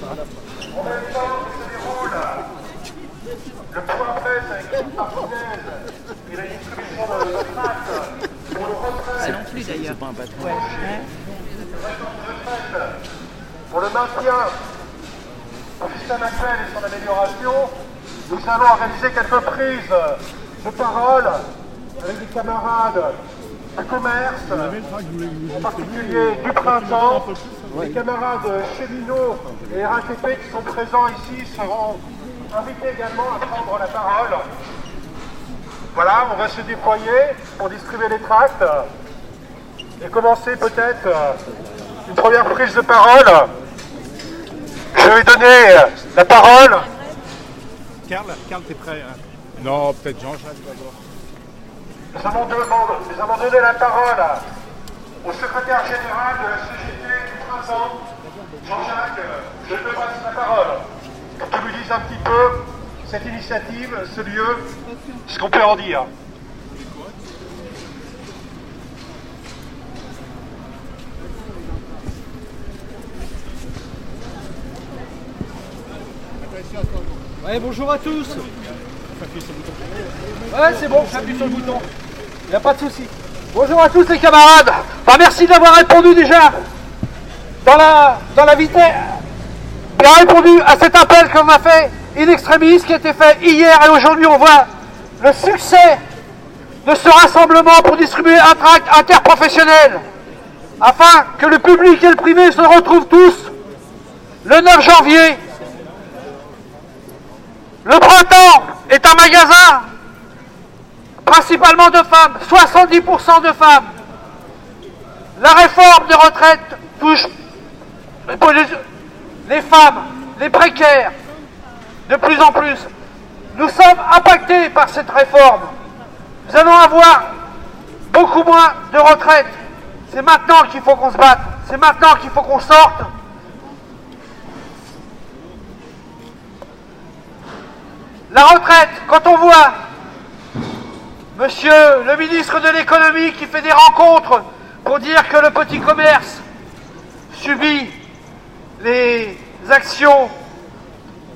En même temps que se déroule le point presse avec l'équipe martinaise et la distribution de tracts pour le retrait. C'est non plus d'ailleurs. Pour le maintien du système actuel et son amélioration, nous allons organiser quelques prises de parole avec des camarades du commerce, en particulier du printemps. Les camarades cheminots et RATP qui sont présents ici seront invités également à prendre la parole. Voilà, on va se déployer pour distribuer les tracts et commencer peut-être une première prise de parole. Je vais donner la parole. Karl, t'es prêt hein? Non, peut-être Jean-Jacques d'abord. Nous avons donné la parole au secrétaire général de la CGT du printemps, Jean-Jacques. Je te passe la parole pour que tu nous dises un petit peu cette initiative, ce lieu, ce qu'on peut en dire. Ouais, bonjour à tous. Ouais, c'est bon, j'appuie sur le bouton. Il n'y a pas de souci. Bonjour à tous les camarades. Enfin, merci d'avoir répondu déjà dans la vitesse. Il a répondu à cet appel qu'on a fait in extremis, qui a été fait hier et aujourd'hui. On voit le succès de ce rassemblement pour distribuer un tract interprofessionnel afin que le public et le privé se retrouvent tous le 9 janvier. Le printemps est un magasin principalement de femmes, 70% de femmes. La réforme des retraites touche les femmes, les précaires, de plus en plus. Nous sommes impactés par cette réforme. Nous allons avoir beaucoup moins de retraites. C'est maintenant qu'il faut qu'on se batte. C'est maintenant qu'il faut qu'on sorte. La retraite, quand on voit monsieur le ministre de l'économie qui fait des rencontres pour dire que le petit commerce subit les actions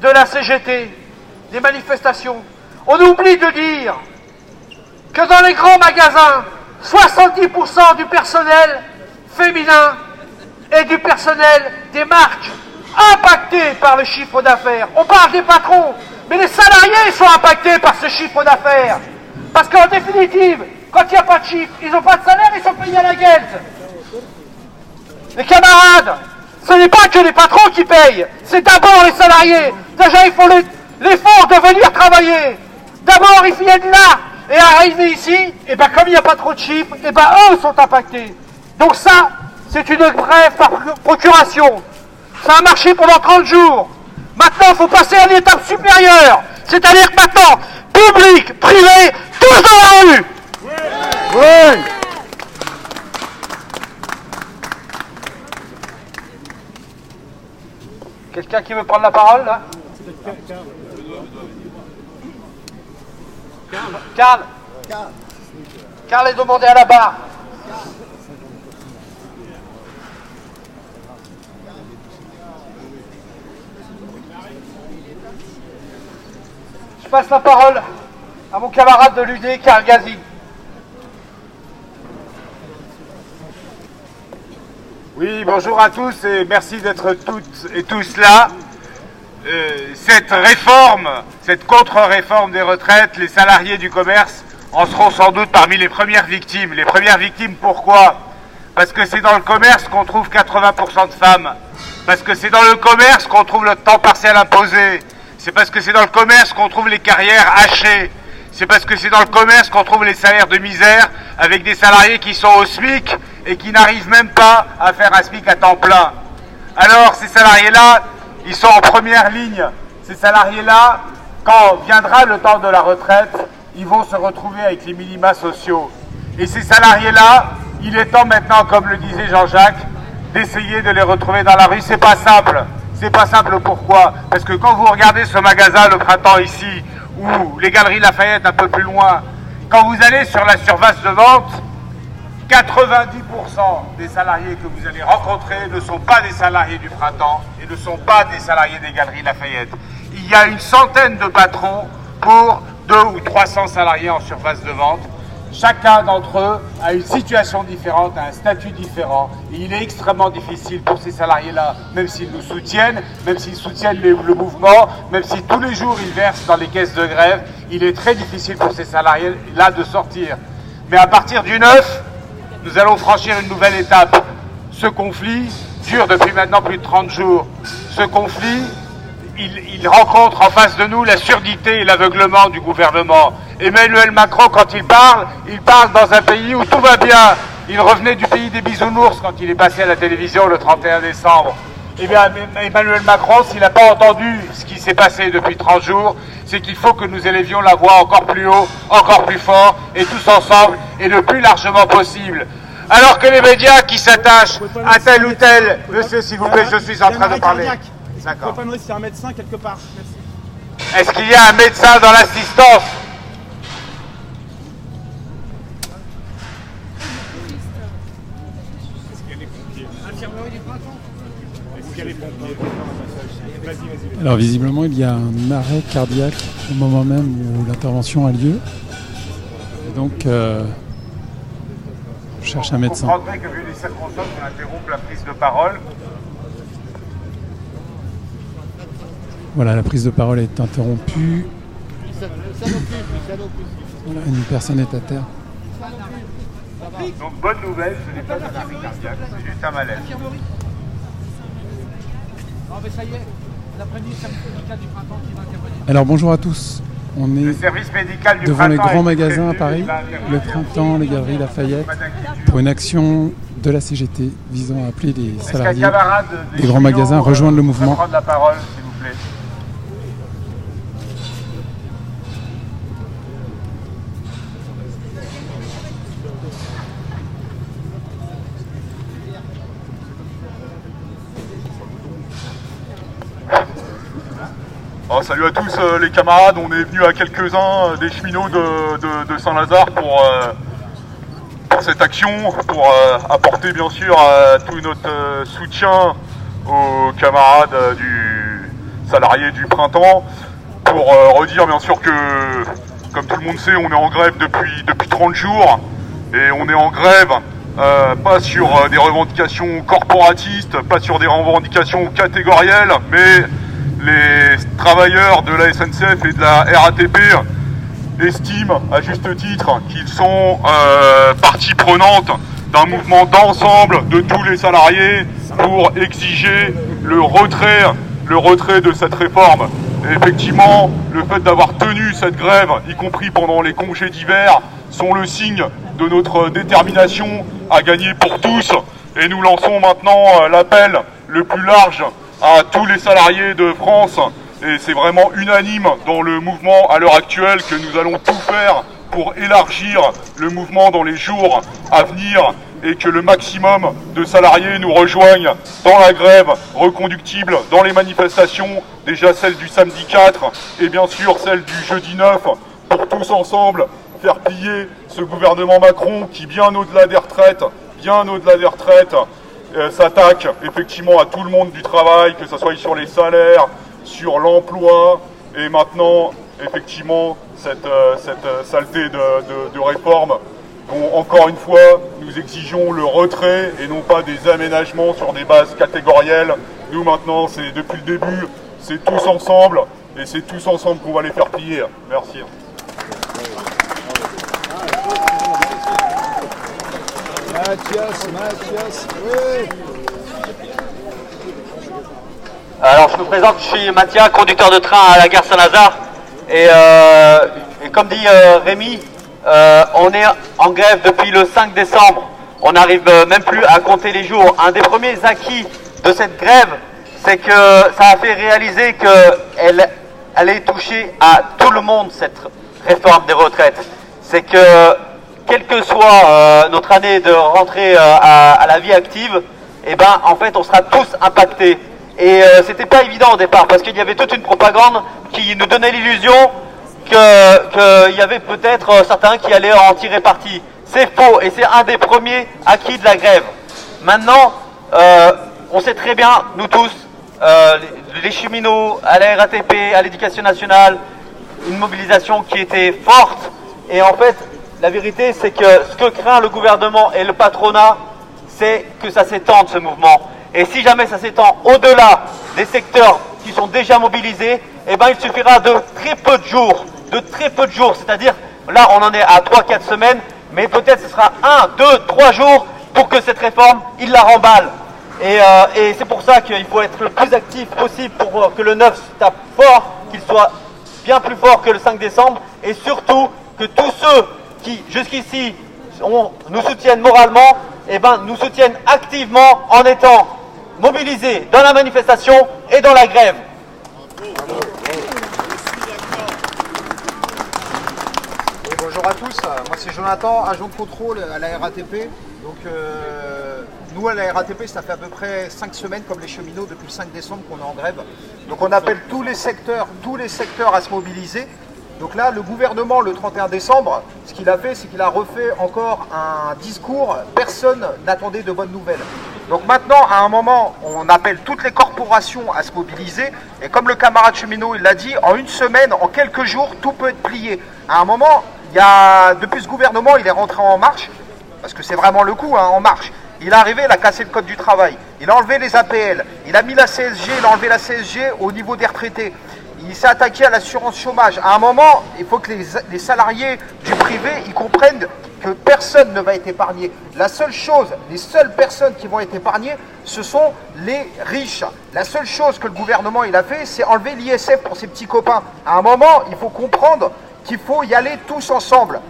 de la CGT, des manifestations, on oublie de dire que dans les grands magasins, 70% du personnel féminin et du personnel des marques impactés par le chiffre d'affaires. On parle des patrons, mais les salariés sont impactés par ce chiffre d'affaires. Parce qu'en définitive, quand il n'y a pas de chiffre, ils n'ont pas de salaire, ils sont payés à la guette. Les camarades, ce n'est pas que les patrons qui payent, c'est d'abord les salariés. Déjà, il faut l'effort de venir travailler. D'abord, ils viennent là et arriver ici, et bien comme il n'y a pas trop de chiffres, et bien eux sont impactés. Donc ça, c'est une grève par procuration. Ça a marché pendant 30 jours. Maintenant, il faut passer à l'étape supérieure. C'est-à-dire que maintenant, public, privé, tous dans la rue. Oui. Quelqu'un qui veut prendre la parole, là? Karl est demandé à la barre. Je passe la parole à mon camarade de l'UD, Karl Gazi. Oui, bonjour à tous et merci d'être toutes et tous là. Cette réforme, cette contre-réforme des retraites, les salariés du commerce en seront sans doute parmi les premières victimes. Les premières victimes, pourquoi? Parce que c'est dans le commerce qu'on trouve 80% de femmes. Parce que c'est dans le commerce qu'on trouve le temps partiel imposé. C'est parce que c'est dans le commerce qu'on trouve les carrières hachées. C'est parce que c'est dans le commerce qu'on trouve les salaires de misère avec des salariés qui sont au SMIC et qui n'arrivent même pas à faire un SMIC à temps plein. Alors ces salariés-là, ils sont en première ligne. Ces salariés-là, quand viendra le temps de la retraite, ils vont se retrouver avec les minima sociaux. Et ces salariés-là, il est temps maintenant, comme le disait Jean-Jacques, d'essayer de les retrouver dans la rue. C'est pas simple. C'est pas simple, pourquoi? Parce que quand vous regardez ce magasin, le printemps ici, ou les Galeries Lafayette un peu plus loin, quand vous allez sur la surface de vente, 90% des salariés que vous allez rencontrer ne sont pas des salariés du Printemps et ne sont pas des salariés des Galeries Lafayette. Il y a une centaine de patrons pour 200 ou 300 salariés en surface de vente. Chacun d'entre eux a une situation différente, a un statut différent. Et il est extrêmement difficile pour ces salariés-là, même s'ils nous soutiennent, même s'ils soutiennent le mouvement, même si tous les jours ils versent dans les caisses de grève, il est très difficile pour ces salariés-là de sortir. Mais à partir du 9, nous allons franchir une nouvelle étape. Ce conflit dure depuis maintenant plus de 30 jours. Ce conflit, il rencontre en face de nous la surdité et l'aveuglement du gouvernement. Emmanuel Macron, quand il parle dans un pays où tout va bien. Il revenait du pays des bisounours quand il est passé à la télévision le 31 décembre. Eh bien, Emmanuel Macron, s'il n'a pas entendu ce qui s'est passé depuis 30 jours, c'est qu'il faut que nous élevions la voix encore plus haut, encore plus fort, et tous ensemble, et le plus largement possible. Alors que les médias qui s'attachent à tel ou tel... Monsieur, s'il vous plaît, je suis en train de parler. D'accord. Il faut pas un médecin quelque part. Merci. Est-ce qu'il y a un médecin dans l'assistance? Alors visiblement il y a un arrêt cardiaque au moment même où l'intervention a lieu. Et donc je cherche un médecin. Vous comprendrez que vu les circonstances, on interrompt la prise de parole. Voilà, la prise de parole est interrompue. Voilà, une personne est à terre. Donc bonne nouvelle, ce n'est pas un arrêt cardiaque, c'est juste un malaise. Alors bonjour à tous, on est Le service médical du devant les Printemps grands est magasins à prévu, Paris, le Printemps, les Galeries Lafayette, pour une action de la CGT visant à appeler les Est-ce qu'un salariés camarade des grands magasins à rejoindre le peut mouvement. prendre la parole, s'il vous plaît. Alors, salut à tous les camarades, on est venus à quelques-uns des cheminots de Saint-Lazare pour cette action, pour apporter bien sûr tout notre soutien aux camarades du salarié du Printemps, pour redire bien sûr que, comme tout le monde sait, on est en grève depuis 30 jours, et on est en grève pas sur des revendications corporatistes, pas sur des revendications catégorielles, mais les travailleurs de la SNCF et de la RATP estiment à juste titre qu'ils sont partie prenante d'un mouvement d'ensemble de tous les salariés pour exiger le retrait de cette réforme. Et effectivement, le fait d'avoir tenu cette grève, y compris pendant les congés d'hiver, sont le signe de notre détermination à gagner pour tous. Et nous lançons maintenant l'appel le plus large à tous les salariés de France, et c'est vraiment unanime dans le mouvement à l'heure actuelle que nous allons tout faire pour élargir le mouvement dans les jours à venir, et que le maximum de salariés nous rejoignent dans la grève reconductible, dans les manifestations, déjà celle du samedi 4 et bien sûr celle du jeudi 9, pour tous ensemble faire plier ce gouvernement Macron qui, bien au-delà des retraites, s'attaque effectivement à tout le monde du travail, que ce soit sur les salaires, sur l'emploi, et maintenant effectivement cette saleté de réforme dont encore une fois nous exigeons le retrait et non pas des aménagements sur des bases catégorielles. Nous maintenant, c'est depuis le début, c'est tous ensemble, et c'est tous ensemble qu'on va les faire plier. Merci. Mathias, oui. Alors je me présente, je suis Mathias, conducteur de train à la gare Saint-Lazare. Et comme dit Rémi, on est en grève depuis le 5 décembre. On n'arrive même plus à compter les jours. Un des premiers acquis de cette grève, c'est que ça a fait réaliser qu'elle allait toucher à tout le monde, cette réforme des retraites. C'est que quelle que soit notre année de rentrée à la vie active, eh ben, en fait, on sera tous impactés. Et c'était pas évident au départ, parce qu'il y avait toute une propagande qui nous donnait l'illusion qu'il y avait peut-être certains qui allaient en tirer parti. C'est faux et c'est un des premiers acquis de la grève. Maintenant, on sait très bien, nous tous, les cheminots, à la RATP, à l'Éducation nationale, une mobilisation qui était forte. Et en fait, la vérité, c'est que ce que craint le gouvernement et le patronat, c'est que ça s'étende, ce mouvement. Et si jamais ça s'étend au-delà des secteurs qui sont déjà mobilisés, eh ben, il suffira de très peu de jours, c'est-à-dire, là, on en est à 3-4 semaines, mais peut-être ce sera 1, 2, 3 jours pour que cette réforme, il la remballe. Et c'est pour ça qu'il faut être le plus actif possible pour que le 9 tape fort, qu'il soit bien plus fort que le 5 décembre, et surtout que tous ceux qui, jusqu'ici, nous soutiennent moralement, eh ben, nous soutiennent activement en étant mobilisés dans la manifestation et dans la grève. Oui, bonjour à tous, moi c'est Jonathan, agent de contrôle à la RATP. Donc nous à la RATP, ça fait à peu près 5 semaines comme les cheminots depuis le 5 décembre qu'on est en grève. Donc on appelle tous les secteurs à se mobiliser. Donc là, le gouvernement, le 31 décembre, ce qu'il a fait, c'est qu'il a refait encore un discours. Personne n'attendait de bonnes nouvelles. Donc maintenant, à un moment, on appelle toutes les corporations à se mobiliser. Et comme le camarade cheminot, il l'a dit, en une semaine, en quelques jours, tout peut être plié. À un moment, depuis ce gouvernement, il est rentré en marche, parce que c'est vraiment le coup, hein, en marche. Il est arrivé, il a cassé le code du travail. Il a enlevé les APL. Il a mis la CSG, il a enlevé la CSG au niveau des retraités. Il s'est attaqué à l'assurance chômage. À un moment, il faut que les salariés du privé, ils comprennent que personne ne va être épargné. La seule chose, les seules personnes qui vont être épargnées, ce sont les riches. La seule chose que le gouvernement il a fait, c'est enlever l'ISF pour ses petits copains. À un moment, il faut comprendre qu'il faut y aller tous ensemble.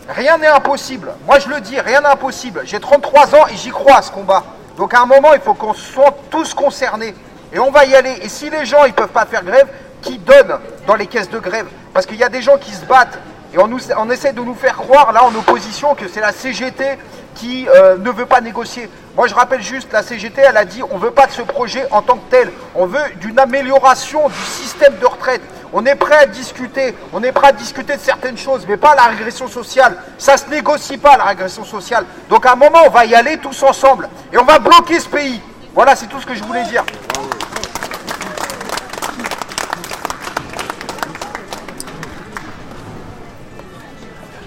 Rien n'est impossible. Moi, je le dis, rien n'est impossible. J'ai 33 ans et j'y crois à ce combat. Donc, à un moment, il faut qu'on soit tous concernés. Et on va y aller. Et si les gens, ils ne peuvent pas faire grève, qui donnent dans les caisses de grève? Parce qu'il y a des gens qui se battent. Et on essaie de nous faire croire, là, en opposition, que c'est la CGT qui ne veut pas négocier. Moi, je rappelle juste, la CGT, elle a dit, on ne veut pas de ce projet en tant que tel. On veut d'une amélioration du système de retraite. On est prêt à discuter. On est prêt à discuter de certaines choses, mais pas la régression sociale. Ça ne se négocie pas, la régression sociale. Donc, à un moment, on va y aller tous ensemble. Et on va bloquer ce pays. Voilà, c'est tout ce que je voulais dire.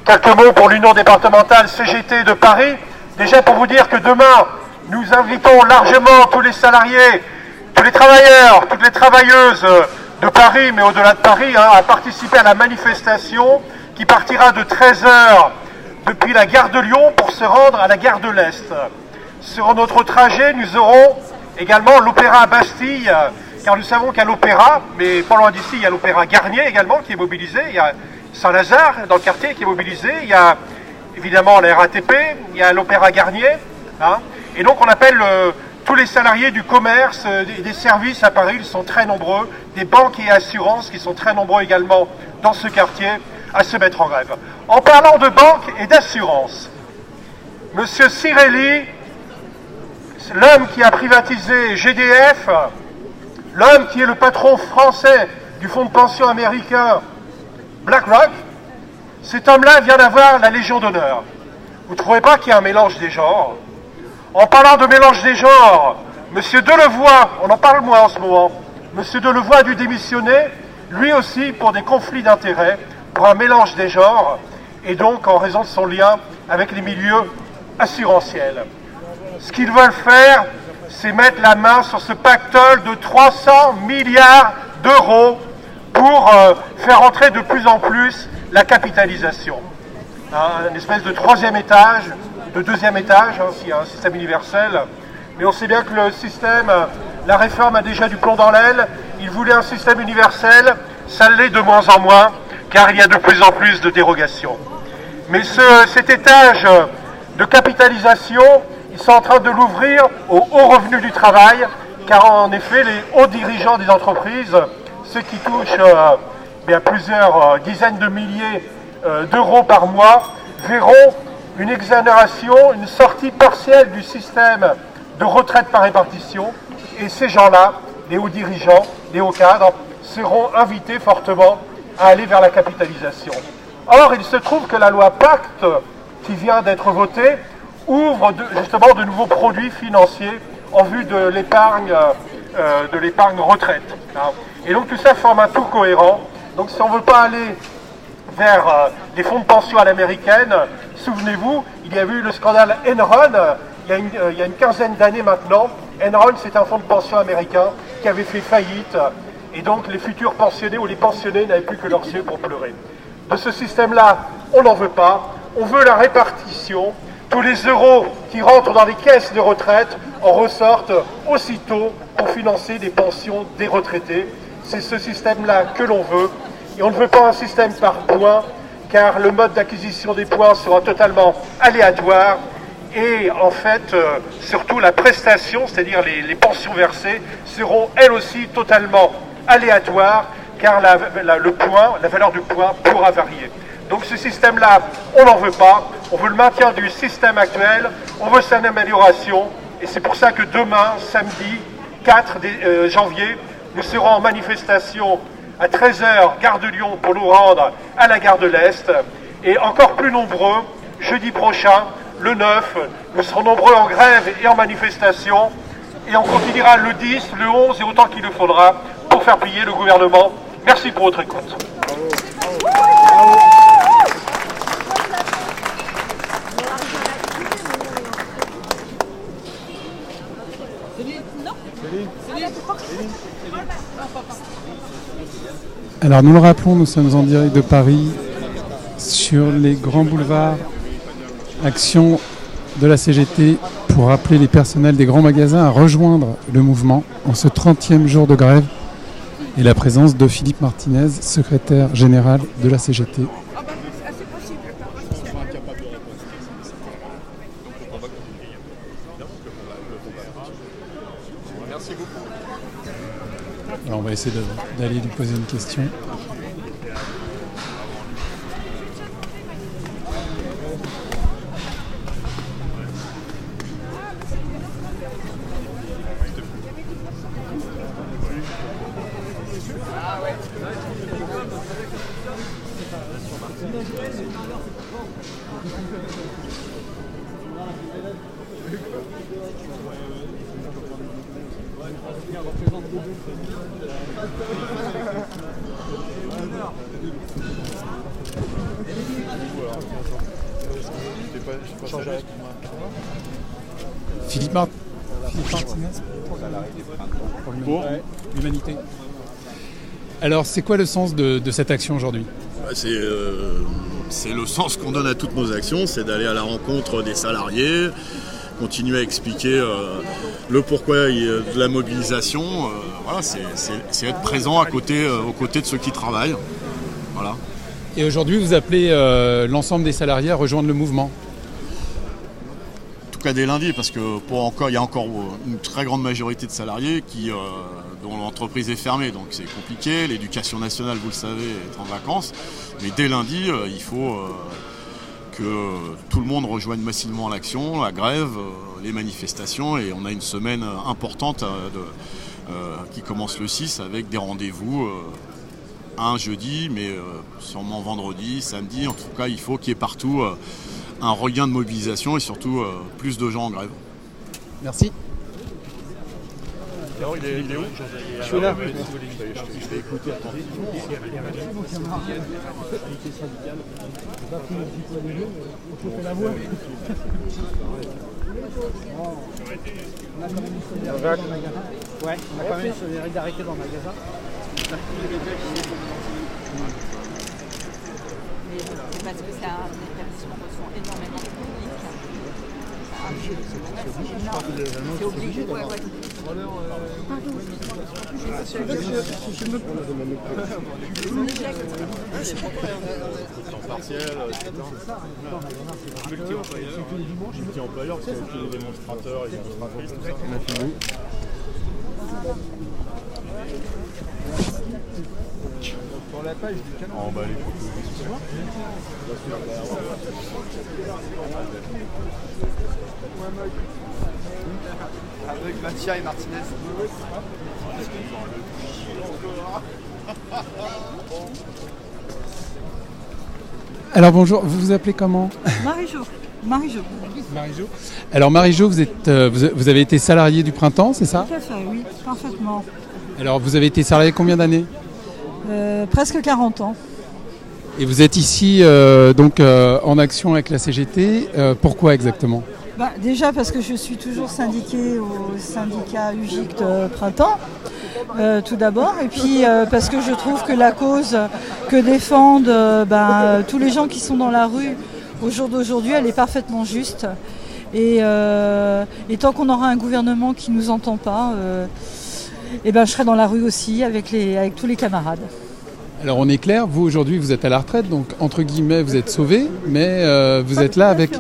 Quelques mots pour l'Union départementale CGT de Paris. Déjà pour vous dire que demain, nous invitons largement tous les salariés, tous les travailleurs, toutes les travailleuses de Paris, mais au-delà de Paris, à participer à la manifestation qui partira de 13h depuis la gare de Lyon pour se rendre à la gare de l'Est. Sur notre trajet, nous aurons également l'Opéra à Bastille, car nous savons qu'à l'Opéra, mais pas loin d'ici, il y a l'Opéra Garnier également qui est mobilisé, il y a Saint-Lazare dans le quartier qui est mobilisé, il y a évidemment la RATP, il y a l'Opéra Garnier, et donc on appelle tous les salariés du commerce, des services à Paris, ils sont très nombreux, des banques et assurances qui sont très nombreux également dans ce quartier à se mettre en grève. En parlant de banques et d'assurances, Monsieur Cirelli, l'homme qui a privatisé GDF, l'homme qui est le patron français du fonds de pension américain BlackRock, cet homme-là vient d'avoir la Légion d'honneur. Vous ne trouvez pas qu'il y a un mélange des genres? En parlant de mélange des genres, M. Delevoye, on en parle moins en ce moment, M. Delevoye a dû démissionner, lui aussi pour des conflits d'intérêts, pour un mélange des genres, et donc en raison de son lien avec les milieux assurantiels. Ce qu'ils veulent faire, c'est mettre la main sur ce pactole de 300 milliards d'euros pour faire entrer de plus en plus la capitalisation. Une espèce de troisième étage, de deuxième étage, s'il y a un système universel. Mais on sait bien que le système, la réforme a déjà du plomb dans l'aile. Il voulait un système universel, ça l'est de moins en moins, car il y a de plus en plus de dérogations. Mais cet étage de capitalisation, ils sont en train de l'ouvrir aux hauts revenus du travail, car en effet, les hauts dirigeants des entreprises, ceux qui touchent plusieurs dizaines de milliers d'euros par mois, verront une exonération, une sortie partielle du système de retraite par répartition, et ces gens-là, les hauts dirigeants, les hauts cadres, seront invités fortement à aller vers la capitalisation. Or, il se trouve que la loi Pacte, qui vient d'être voté ouvre justement de nouveaux produits financiers en vue de l'épargne retraite. Et donc tout ça forme un tout cohérent. Donc si on ne veut pas aller vers les fonds de pension à l'américaine, souvenez-vous, il y a eu le scandale Enron il y a une quinzaine d'années maintenant. Enron, c'est un fonds de pension américain qui avait fait faillite, et donc les futurs pensionnés ou les pensionnés n'avaient plus que leurs yeux pour pleurer. De ce système-là, on n'en veut pas. On veut la répartition. Tous les euros qui rentrent dans les caisses de retraite en ressortent aussitôt pour financer des pensions des retraités. C'est ce système-là que l'on veut. Et on ne veut pas un système par points, car le mode d'acquisition des points sera totalement aléatoire. Et en fait, surtout la prestation, c'est-à-dire les pensions versées, seront elles aussi totalement aléatoires, car la valeur du point pourra varier. Donc ce système-là, on n'en veut pas. On veut le maintien du système actuel, on veut son amélioration. Et c'est pour ça que demain, samedi 4 janvier, nous serons en manifestation à 13h, gare de Lyon, pour nous rendre à la gare de l'Est. Et encore plus nombreux, jeudi prochain, le 9, nous serons nombreux en grève et en manifestation. Et on continuera le 10, le 11 et autant qu'il le faudra pour faire plier le gouvernement. Merci pour votre écoute. Alors nous le rappelons, nous sommes en direct de Paris sur les grands boulevards. Action de la CGT pour appeler les personnels des grands magasins à rejoindre le mouvement en ce 30e jour de grève, et la présence de Philippe Martinez, secrétaire général de la CGT. Alors on va essayer d'aller lui poser une question. Philippe Martinez pour l'humanité. Alors, c'est quoi le sens de cette action aujourd'hui ? C'est le sens qu'on donne à toutes nos actions, c'est d'aller à la rencontre des salariés, continuer à expliquer le pourquoi de la mobilisation. Voilà, c'est être présent aux côtés de ceux qui travaillent. Voilà. Et aujourd'hui, vous appelez l'ensemble des salariés à rejoindre le mouvement ? En tout cas dès lundi, parce que il y a encore une très grande majorité de salariés dont l'entreprise est fermée, donc c'est compliqué. L'éducation nationale, vous le savez, est en vacances. Mais dès lundi, il faut que tout le monde rejoigne massivement l'action, la grève, les manifestations. Et on a une semaine importante qui commence le 6 avec des rendez-vous un jeudi, mais sûrement vendredi, samedi. En tout cas, il faut qu'il y ait partout un regain de mobilisation et surtout plus de gens en grève. Merci. Alors, il est où ? Je suis là. Je vais écouter attentivement. Ouais, on a quand même une solidarité dans le magasin. C'est parce que c'est un établissement qui reçoit énormément de public. C'est obligé. Ouais. Temps partiel, multi-employeurs, parce qu'il y a tous les démonstrateurs et les démonstratrices, tout ça. Sur la page du canon. En bas, les photos. Avec Mathia et Martinez. Alors bonjour, vous vous appelez comment? Marie-Jo. Marie-Jo. Marie-Jo. Alors Marie-Jo, vous avez été salariée du Printemps, c'est ça? Tout à fait, oui, parfaitement. Alors vous avez été salariée combien d'années? Presque 40 ans. Et vous êtes ici en action avec la CGT. Pourquoi exactement? Déjà parce que je suis toujours syndiquée au syndicat UGICT Printemps, tout d'abord. Et puis parce que je trouve que la cause que défendent tous les gens qui sont dans la rue au jour d'aujourd'hui, elle est parfaitement juste. Et tant qu'on aura un gouvernement qui ne nous entend pas, je serai dans la rue aussi avec tous les camarades. Alors on est clair, vous aujourd'hui vous êtes à la retraite, donc entre guillemets vous êtes sauvé, mais vous êtes là avec...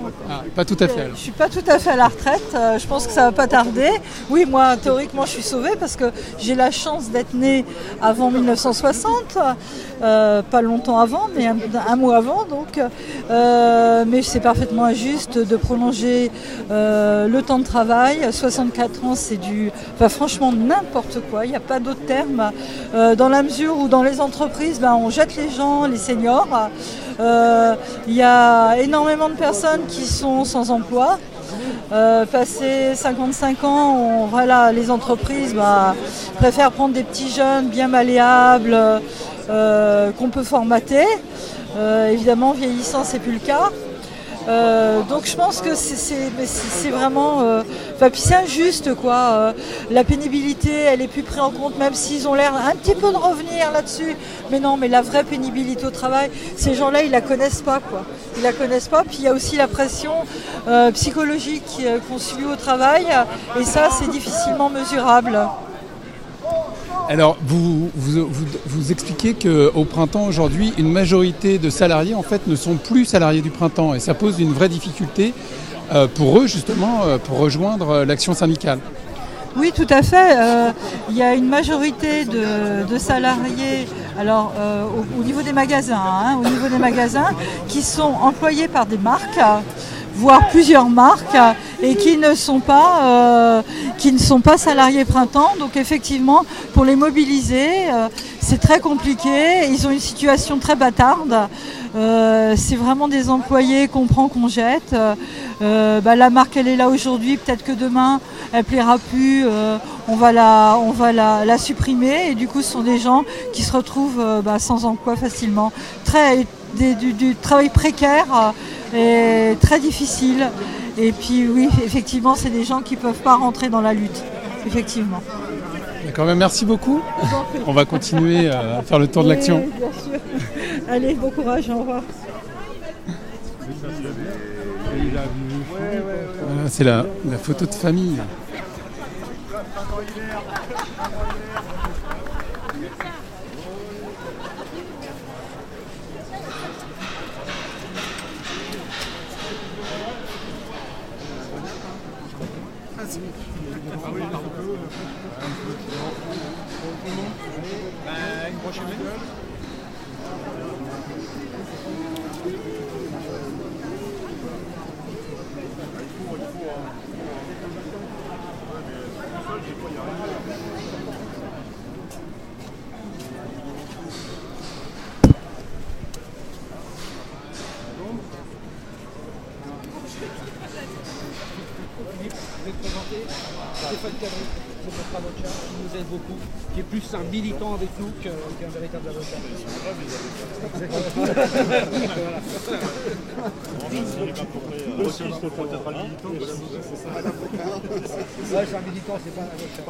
pas tout à fait alors. Je suis pas tout à fait à la retraite, je pense que ça va pas tarder. Oui, moi théoriquement je suis sauvée parce que j'ai la chance d'être née avant 1960, pas longtemps avant, mais un mois avant, donc. Mais c'est parfaitement injuste de prolonger le temps de travail. 64 ans c'est franchement n'importe quoi, il n'y a pas d'autre terme, dans la mesure où dans les entreprises, on jette les gens, les seniors. Il y a énormément de personnes qui sont sans emploi. Passé 55 ans, les entreprises préfèrent prendre des petits jeunes bien malléables qu'on peut formater. Évidemment, vieillissant, c'est plus le cas. Donc je pense que c'est vraiment... puis c'est injuste, quoi. La pénibilité, elle est plus prise en compte, même s'ils ont l'air un petit peu de revenir là-dessus. Mais non, mais la vraie pénibilité au travail, ces gens-là, ils la connaissent pas, quoi. Ils la connaissent pas. Puis il y a aussi la pression psychologique qu'on subit au travail. Et ça, c'est difficilement mesurable. Alors, vous expliquez qu'au Printemps, aujourd'hui, une majorité de salariés, en fait, ne sont plus salariés du Printemps. Et ça pose une vraie difficulté pour eux, justement, pour rejoindre l'action syndicale. Oui, tout à fait. Il y a une majorité de salariés, alors au niveau des magasins, qui sont employés par des marques, voire plusieurs marques, et qui ne sont pas salariés Printemps. Donc effectivement, pour les mobiliser, c'est très compliqué. Ils ont une situation très bâtarde. C'est vraiment des employés qu'on prend, qu'on jette. La marque, elle est là aujourd'hui. Peut-être que demain, elle plaira plus. On va la supprimer. Et du coup, ce sont des gens qui se retrouvent sans emploi facilement. Du travail précaire et très difficile. Et puis oui, effectivement, c'est des gens qui ne peuvent pas rentrer dans la lutte. Effectivement. D'accord, merci beaucoup. On va continuer à faire le tour de l'action. Oui, bien sûr. Allez, bon courage, au revoir. Voilà, c'est la photo de famille. Une prochaine minute. Stéphane Cadry, c'est notre avocat, qui nous aide beaucoup, qui est plus un militant avec nous qu'un véritable avocat. Ouais, c'est un militant, c'est pas un avocat.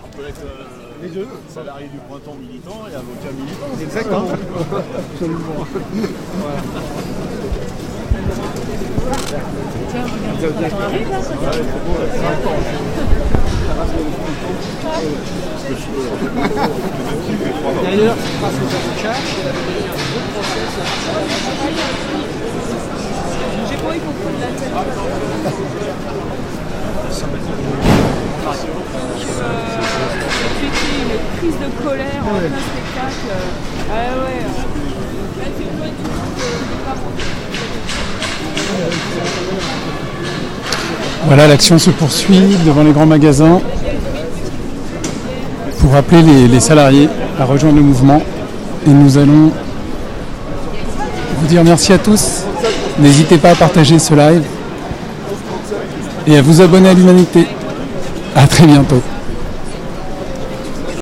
On peut être les deux, salarié du Printemps militant et avocat militant. Exactement. Absolument. Voilà. D'ailleurs, grâce aux avocats, il y a un bon procès. J'ai pas compris la tête. C'était une crise de colère en plein spectacle. Voilà, l'action se poursuit devant les grands magasins pour appeler les salariés à rejoindre le mouvement. Et nous allons vous dire merci à tous. N'hésitez pas à partager ce live et à vous abonner à l'Humanité. À très bientôt.